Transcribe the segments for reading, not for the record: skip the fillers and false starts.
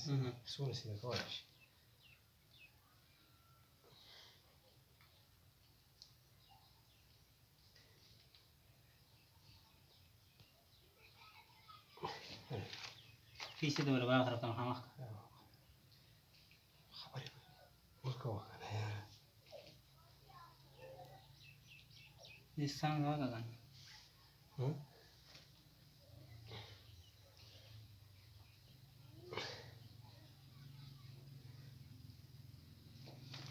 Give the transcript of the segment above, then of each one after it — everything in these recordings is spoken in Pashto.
سونه سینه کولای شي. پیسې د ولې باغ سره کوم خامخ خبرې وکړه کنه یاره دې څنګه وکړه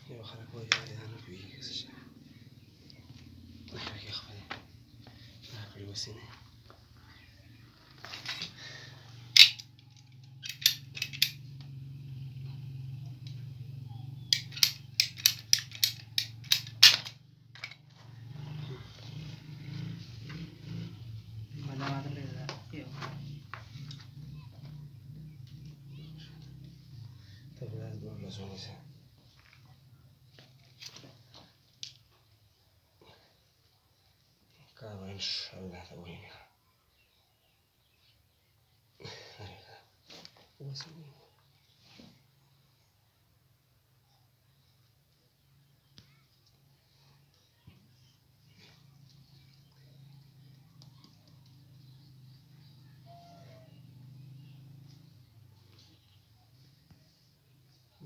یو خلک وایي دا نه پوهېږي که څه شی خلک یې خپلې راکړې وسیلې ته به دا دوه ورځې ونیسه کار به انشاءالله ته ووینې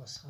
بس